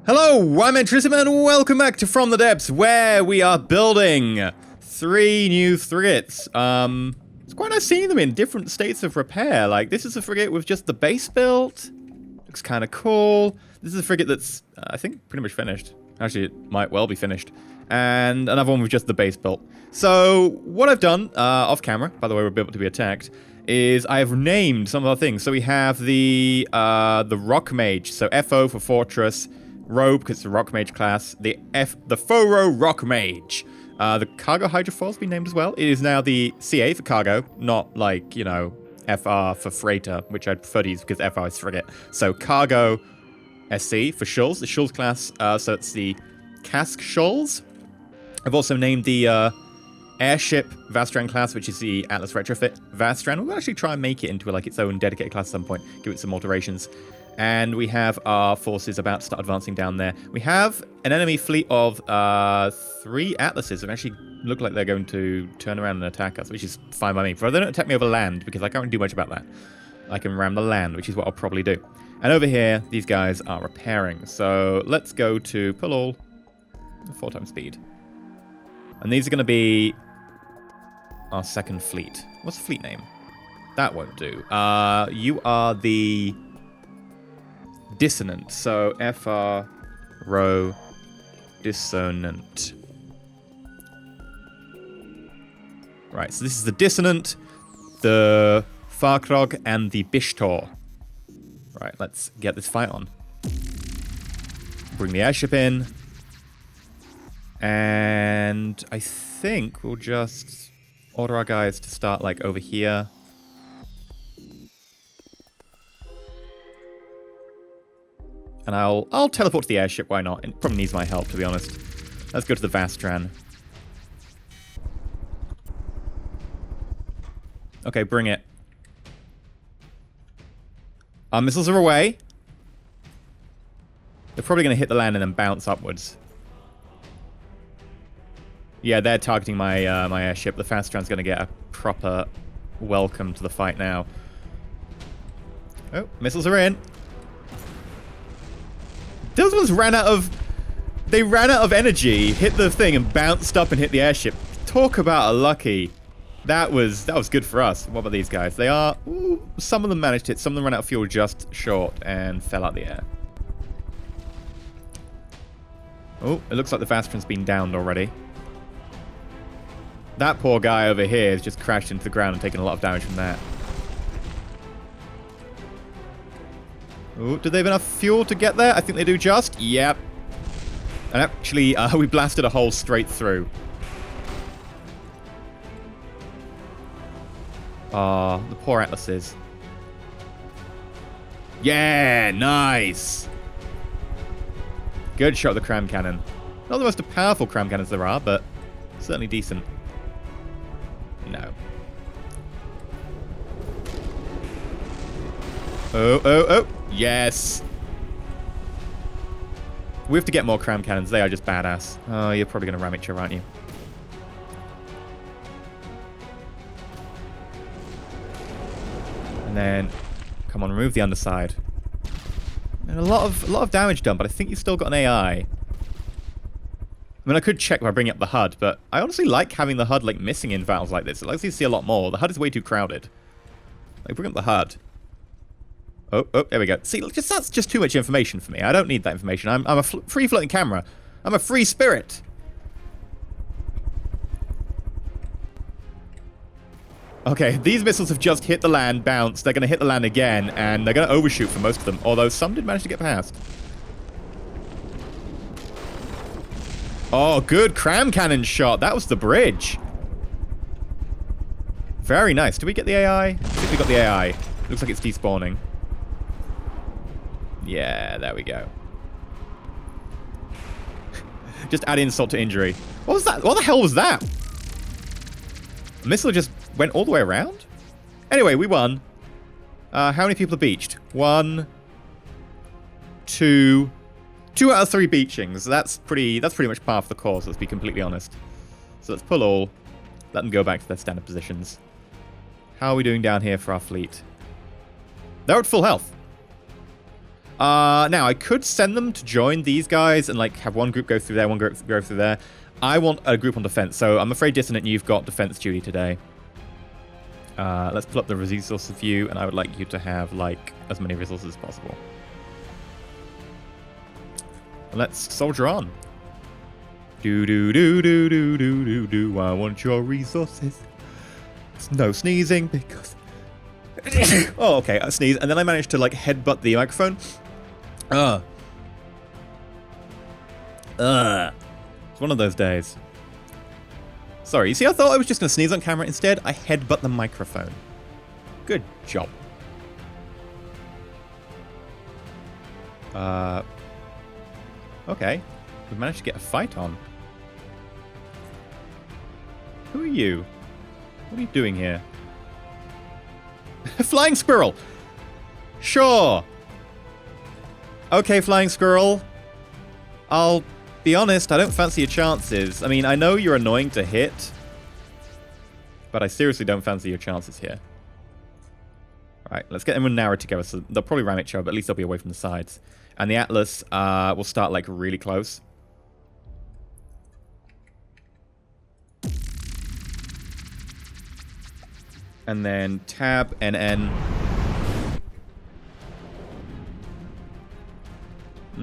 Hello, I'm EnterElysium and welcome back to From the Depths, where we are building 3 new frigates. It's quite nice seeing them in different states of repair. Like, this is a frigate with just the base built. Looks kind of cool. This is a frigate that's, I think, pretty much finished. Actually, it might well be finished. And another one with just the base built. So, what I've done, off camera, by the way, we're able to be attacked, is I have named some of our things. So we have the Rock Mage, so FO for Fortress, Robe, because it's a Rock Mage class, the Foro Rock Mage. The Cargo Hydrofoil's been named as well. It is now the CA for Cargo, not like, you know, FR for Freighter, which I'd prefer to use because FR is Frigate. So Cargo SC for Shulls, the Shulls class, so it's the Cask Shulls. I've also named the Airship Vastran class, which is the Atlas Retrofit Vastran. We'll actually try and make it into like its own dedicated class at some point, give it some alterations. And we have our forces about to start advancing down there. We have an enemy fleet of 3 Atlases that actually look like they're going to turn around and attack us, which is fine by me. But they don't attack me over land, because I can't really do much about that. I can ram the land, which is what I'll probably do. And over here, these guys are repairing. So let's go to pull all 4 times speed. And these are going to be our second fleet. What's the fleet name? That won't do. You are the Dissonant. So FR Row Dissonant. Right, so this is the Dissonant, the Farkrog, and the Bishtor. Right, let's get this fight on. Bring the airship in. And I think we'll just order our guys to start like over here. And I'll teleport to the airship, why not? It probably needs my help, to be honest. Let's go to the Vastran. Okay, bring it. Our missiles are away. They're probably going to hit the land and then bounce upwards. Yeah, they're targeting my my airship. The Vastran's going to get a proper welcome to the fight now. Oh, missiles are in. Those ones ran out of... They ran out of energy, hit the thing, and bounced up and hit the airship. Talk about a lucky. That was good for us. What about these guys? They are... Ooh, some of them managed it. Some of them ran out of fuel just short and fell out the air. Oh, it looks like the Vastran's been downed already. That poor guy over here has just crashed into the ground and taken a lot of damage from that. Ooh, do they have enough fuel to get there? I think they do just. Yep. And actually, we blasted a hole straight through. Ah, the poor Atlases. Yeah, nice. Good shot of the cram cannon. Not the most powerful cram cannons there are, but certainly decent. No. Oh, oh, oh. Yes. We have to get more cram cannons. They are just badass. Oh, you're probably going to ram each other, aren't you? And then, come on, remove the underside. And a lot of damage done, but I think you've still got an AI. I mean, I could check by bringing up the HUD, but I honestly like having the HUD like missing in battles like this. It lets you see a lot more. The HUD is way too crowded. Like, bring up the HUD. Oh, oh, there we go. See, that's just too much information for me. I don't need that information. I'm a free-floating camera. I'm a free spirit. Okay, these missiles have just hit the land, bounced. They're going to hit the land again, and they're going to overshoot for most of them, although some did manage to get past. Oh, good cram cannon shot. That was the bridge. Very nice. Did we get the AI? I think we got the AI. Looks like it's despawning. Yeah, there we go. Just add insult to injury. What was that? What the hell was that? The missile just went all the way around? Anyway, we won. How many people are beached? 1, 2... 2 out of 3 beachings. That's pretty much par for the course, let's be completely honest. So let's pull all. Let them go back to their standard positions. How are we doing down here for our fleet? They're at full health. Now, I could send them to join these guys and, like, have one group go through there, one group go through there. I want a group on defense, so I'm afraid, Dissonant, you've got defense duty today. Let's pull up the resources view, and I would like you to have, like, as many resources as possible. Let's soldier on. Do. I want your resources. No sneezing because... oh, okay, I sneeze, and then I managed to, like, headbutt the microphone. It's one of those days. Sorry, you see, I thought I was just going to sneeze on camera. Instead, I headbutt the microphone. Good job. Okay. We've managed to get a fight on. Who are you? What are you doing here? Flying squirrel! Sure. Okay, flying squirrel. I'll be honest, I don't fancy your chances. I mean, I know you're annoying to hit, but I seriously don't fancy your chances here. Right, let's get them narrowed together, so they'll probably ram each other, but at least they'll be away from the sides. And the Atlas will start, like, really close. And then tab, NN.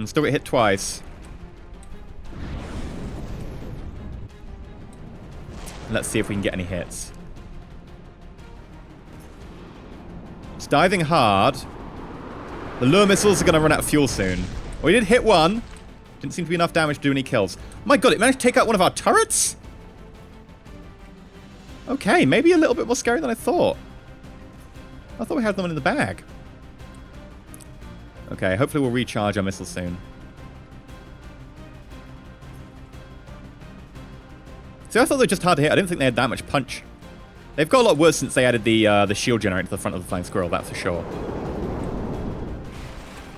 Still get hit twice. Let's see if we can get any hits. It's diving hard. The lure missiles are going to run out of fuel soon. We did hit one. Didn't seem to be enough damage to do any kills. My god, it managed to take out one of our turrets? Okay, maybe a little bit more scary than I thought. I thought we had them in the bag. Okay, hopefully we'll recharge our missiles soon. See, I thought they were just hard to hit. I didn't think they had that much punch. They've got a lot worse since they added the shield generator to the front of the flying squirrel, that's for sure.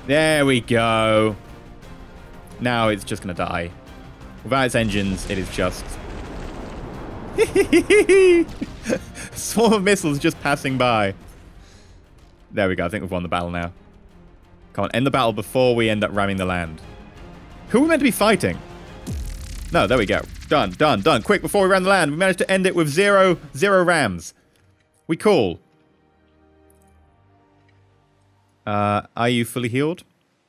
There we go. Now it's just going to die. Without its engines, it is just... swarm of missiles just passing by. There we go. I think we've won the battle now. Come on, end the battle before we end up ramming the land. Who are we meant to be fighting? No, there we go. Done, done, done. Quick, before we ram the land, we managed to end it with zero rams. We cool. Are you fully healed?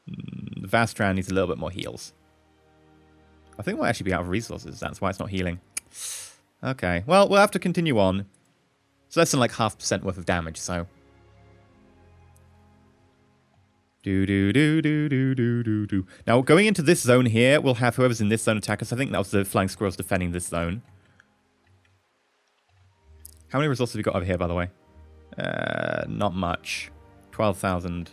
The Vastran needs a little bit more heals. I think we'll actually be out of resources. That's why it's not healing. Okay, well, we'll have to continue on. It's less than like 0.5% worth of damage, so... Do. Now, going into this zone here, we'll have whoever's in this zone attack us. I think that was the flying squirrels defending this zone. How many resources have we got over here, by the way? Not much. 12,000.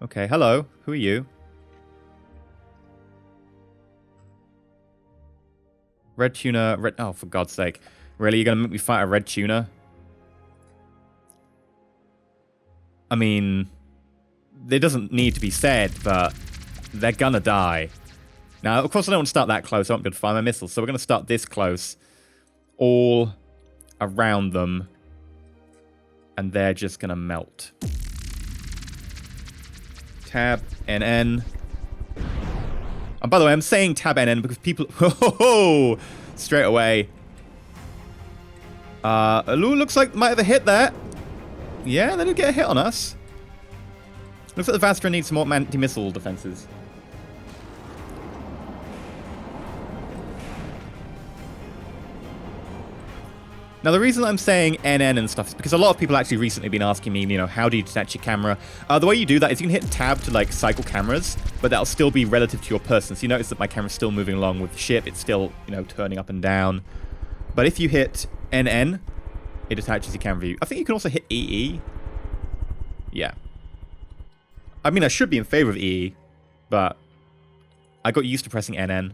Okay, hello. Who are you? Red tuna. Red. Oh, for God's sake. Really? You're going to make me fight a red tuna? I mean, it doesn't need to be said, but they're going to die. Now, of course, I don't want to start that close. I want to fire my missiles. So we're going to start this close. All around them. And they're just going to melt. Tab NN. And by the way, I'm saying tab NN because people... Oh, straight away. Looks like might have a hit there. Yeah, they did get a hit on us. Looks like the Vastra needs some more anti-missile defenses. Now, the reason I'm saying NN and stuff is because a lot of people actually recently been asking me, you know, how do you detach your camera? The way you do that is you can hit tab to, like, cycle cameras, but that'll still be relative to your person. So you notice that my camera's still moving along with the ship. It's still, you know, turning up and down. But if you hit NN, it attaches your camera view. I think you can also hit EE. Yeah. I mean, I should be in favor of EE, but I got used to pressing NN.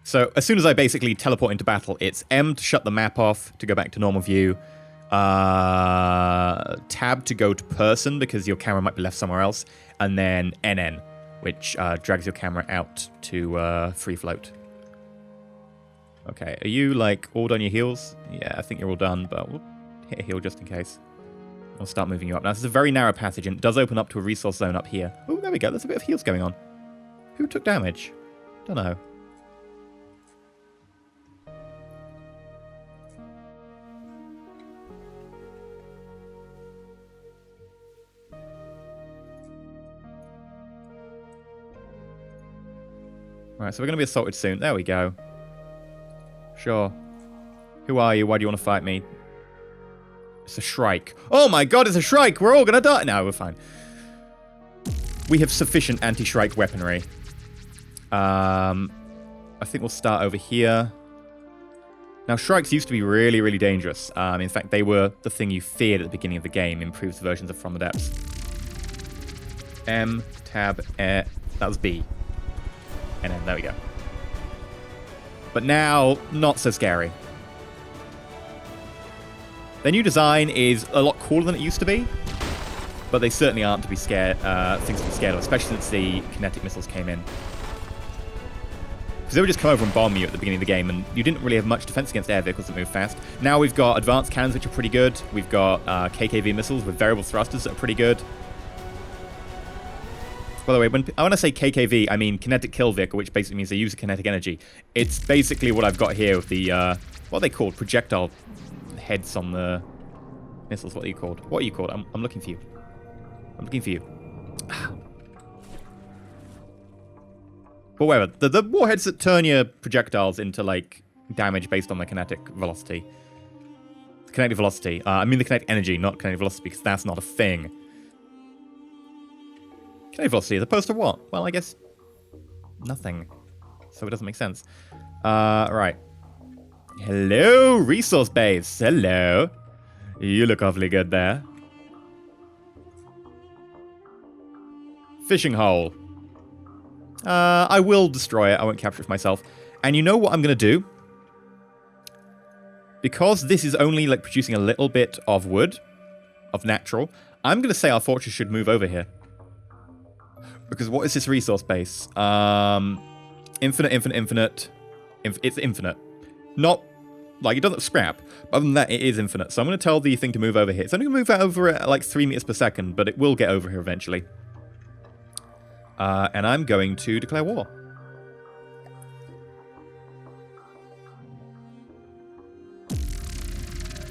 So as soon as I basically teleport into battle, it's M to shut the map off, to go back to normal view. Tab to go to person, because your camera might be left somewhere else. And then NN, which drags your camera out to free float. Okay, are you, like, all done your heals? Yeah, I think you're all done, but we'll hit a heal just in case. I'll start moving you up. Now, this is a very narrow passage, and it does open up to a resource zone up here. Oh, there we go. There's a bit of heals going on. Who took damage? Don't know. Alright, so we're going to be assaulted soon. There we go. Sure. Who are you? Why do you want to fight me? It's a Shrike. Oh my god, it's a Shrike! We're all gonna die! No, we're fine. We have sufficient anti-Shrike weaponry. I think we'll start over here. Now, Shrikes used to be really, really dangerous. In fact, they were the thing you feared at the beginning of the game in previous versions of From the Depths. M, tab, that was B. And then, there we go. But now, not so scary. Their new design is a lot cooler than it used to be, but they certainly aren't to be scared, things to be scared of, especially since the kinetic missiles came in. Because they would just come over and bomb you at the beginning of the game, and you didn't really have much defense against air vehicles that move fast. Now we've got advanced cannons, which are pretty good. We've got KKV missiles with variable thrusters that are pretty good. By the way, when I say KKV, I mean kinetic kill vehicle, which basically means they use kinetic energy. It's basically what I've got here with the, what are they called? Projectile heads on the missiles. What are you called? What are you called? I'm looking for you. I'm looking for you. But whatever. The warheads that turn your projectiles into, like, damage based on their kinetic velocity. Kinetic velocity. I mean the kinetic energy, not kinetic velocity, because that's not a thing. Kinetic velocity as opposed to what? Well, I guess nothing. So it doesn't make sense. Right. Hello, resource base. Hello. You look awfully good there. Fishing hole. I will destroy it. I won't capture it for myself. And you know what I'm going to do? Because this is only like producing a little bit of wood, of natural, I'm going to say our fortress should move over here. Because what is this resource base? Infinite. It's infinite. Not, like, it doesn't scrap. Other than that, it is infinite. So I'm going to tell the thing to move over here. It's only going to move over at, like, 3 meters per second, but it will get over here eventually. And I'm going to declare war.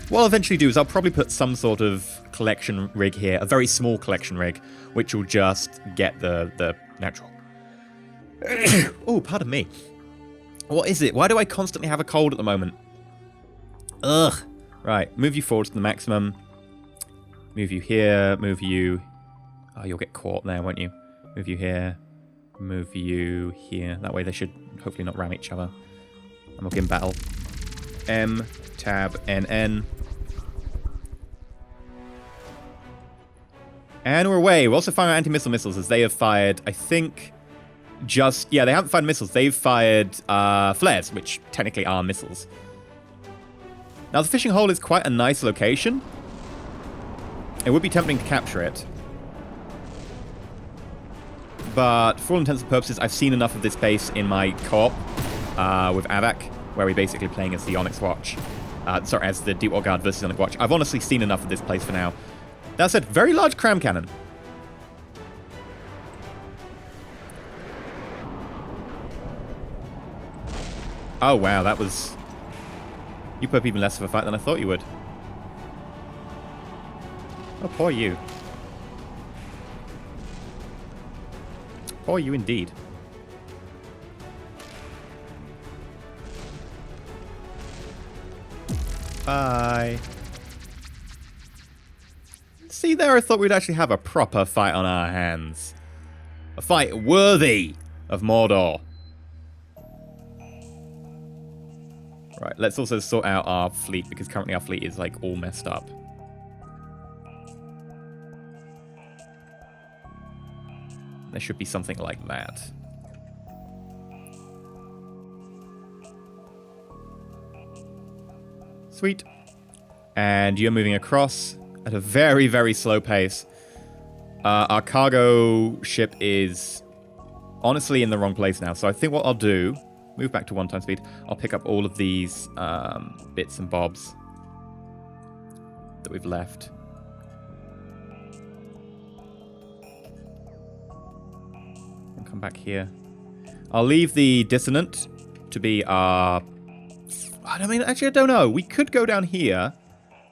What I'll eventually do is I'll probably put some sort of collection rig here, a very small collection rig, which will just get the natural. Oh, pardon me. What is it? Why do I constantly have a cold at the moment? Ugh. Right, move you forward to the maximum. Move you here, move you... Oh, you'll get caught there, won't you? Move you here, move you here. That way they should hopefully not ram each other. I'm looking battle. M, tab, NN. And we're away. We're also firing anti-missile missiles as they have fired, I think... Just, yeah, they haven't fired missiles. They've fired flares, which technically are missiles. Now, the fishing hole is quite a nice location. It would be tempting to capture it. But for all intents and purposes, I've seen enough of this base in my co-op with Avak, where we're basically playing as the Onyx Watch. Sorry, as the Deepwater Guard versus Onyx Watch. I've honestly seen enough of this place for now. That said, very large cram cannon. Oh, wow, that was... You put up even less of a fight than I thought you would. Oh, poor you. Poor you indeed. Bye. See there, I thought we'd actually have a proper fight on our hands. A fight worthy of Mordor. Right, let's also sort out our fleet, because currently our fleet is, like, all messed up. There should be something like that. Sweet. And you're moving across at a very, very slow pace. Our cargo ship is honestly in the wrong place now, so I think what I'll do... Move back to 1 speed. I'll pick up all of these bits and bobs. that we've left. And come back here. I'll leave the dissonant to be our... I mean, actually, I don't know. We could go down here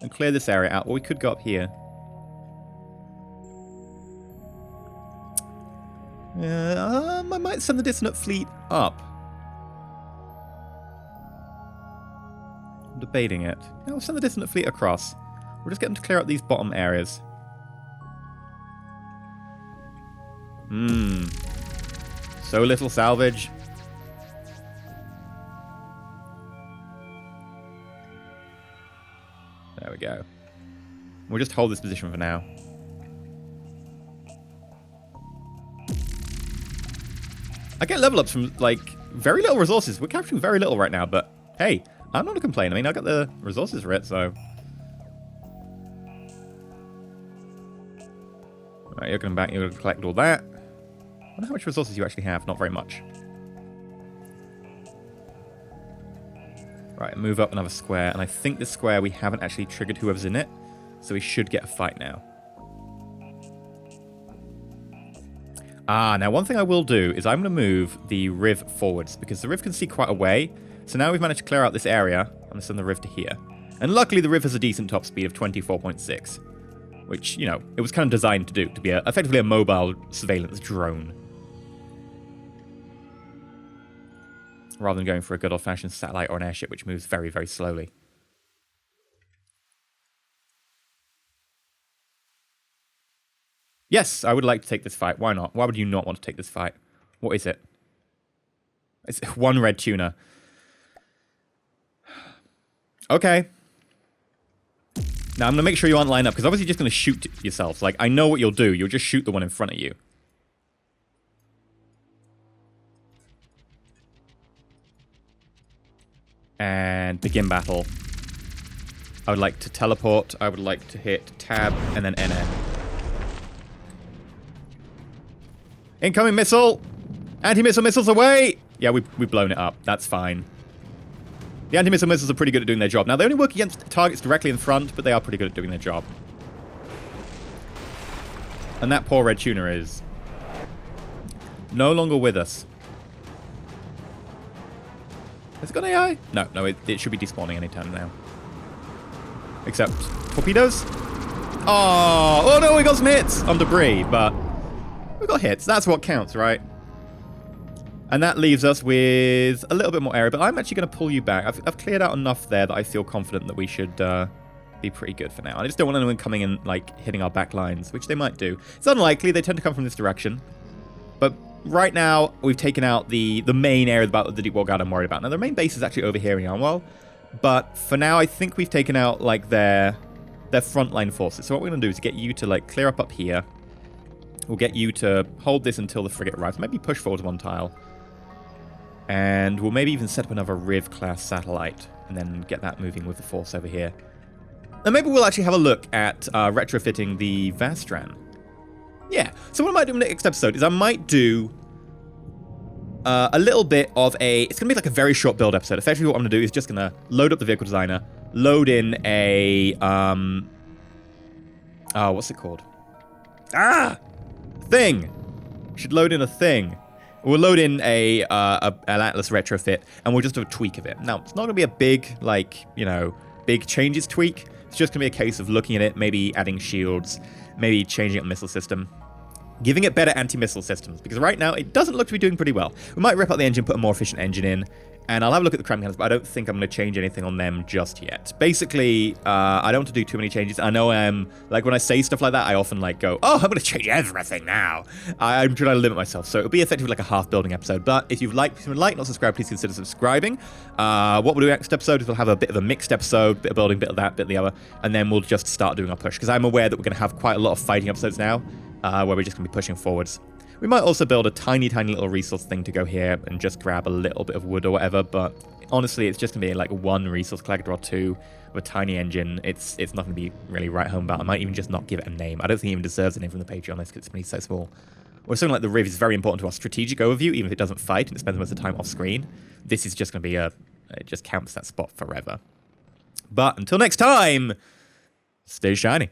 and clear this area out, or we could go up here. I might send the dissonant fleet up. I'm debating it. Yeah, we'll send the dissonant fleet across. We'll just get them to clear out these bottom areas. So little salvage. There we go. We'll just hold this position for now. I get level ups from, like, very little resources. We're capturing very little right now, but hey, I'm not going to complain. I mean, I got the resources for it, so... Alright, you're going back, you're going to collect all that. I wonder how much resources you actually have. Not very much. Right, move up another square, and I think this square we haven't actually triggered whoever's in it, so we should get a fight now. Now one thing I will do is I'm going to move the Riv forwards, because the Riv can see quite a way. So now we've managed to clear out this area. I'm going to send the Riv to here. And luckily the Riv has a decent top speed of 24.6, which, you know, it was kind of designed to do, to be effectively a mobile surveillance drone. Rather than going for a good old-fashioned satellite or an airship, which moves very, very slowly. Yes, I would like to take this fight. Why not? Why would you not want to take this fight? What is it? It's one red tuna. Okay. Now, I'm going to make sure you aren't lined up, because obviously you're just going to shoot yourselves. Like, I know what you'll do. You'll just shoot the one in front of you. And begin battle. I would like to teleport. I would like to hit tab and then NN. Incoming missile! Anti-missile missiles away! Yeah, we've blown it up. That's fine. The anti-missile missiles are pretty good at doing their job. Now, they only work against targets directly in front, but they are pretty good at doing their job. And that poor red tuna is no longer with us. Has it got AI? No, it should be despawning anytime now. Except torpedoes? Oh no, we got some hits on debris, but we got hits. That's what counts, right? And that leaves us with a little bit more area, but I'm actually going to pull you back. I've cleared out enough there that I feel confident that we should be pretty good for now. I just don't want anyone coming in, like, hitting our back lines, which they might do. It's unlikely. They tend to come from this direction. But right now, we've taken out the main area of the Deep War Guard I'm worried about. Now, their main base is actually over here in Yarnwell, but for now, I think we've taken out, like, their frontline forces. So what we're going to do is get you to, like, clear up here. We'll get you to hold this until the frigate arrives. Maybe push forward one tile. And we'll maybe even set up another Riv-class satellite and then get that moving with the force over here. And maybe we'll actually have a look at retrofitting the Vastran. Yeah, so what I might do in the next episode is I might do a little bit of it's going to be like a very short build episode. Effectively what I'm going to do is just going to load up the vehicle designer, load in a... what's it called? Thing! Should load in a thing. We'll load in an Atlas retrofit, and we'll just do a tweak of it. Now, it's not going to be a big, like, you know, big changes tweak. It's just going to be a case of looking at it, maybe adding shields, maybe changing up the missile system, giving it better anti-missile systems, because right now it doesn't look to be doing pretty well. We might rip out the engine, put a more efficient engine in, and I'll have a look at the cram cannons, but I don't think I'm going to change anything on them just yet. Basically, I don't want to do too many changes. I know like, when I say stuff like that, I often, like, go, oh, I'm going to change everything now. I'm trying to limit myself, so it'll be effectively like a half-building episode, but if you've liked, not subscribed, please consider subscribing. What we'll do next episode is we'll have a bit of a mixed episode, bit of building, bit of that, bit of the other, and then we'll just start doing our push, because I'm aware that we're going to have quite a lot of fighting episodes now, where we're just going to be pushing forwards. We might also build a tiny, tiny little resource thing to go here and just grab a little bit of wood or whatever, but honestly, it's just going to be like one resource collector or two with a tiny engine. It's not going to be really right home about. I might even just not give it a name. I don't think it even deserves a name from the Patreon list because it's really so small. Or something like the Riv is very important to our strategic overview, even if it doesn't fight and it spends most of the time off screen. This is just going to be it just counts that spot forever. But until next time, stay shiny.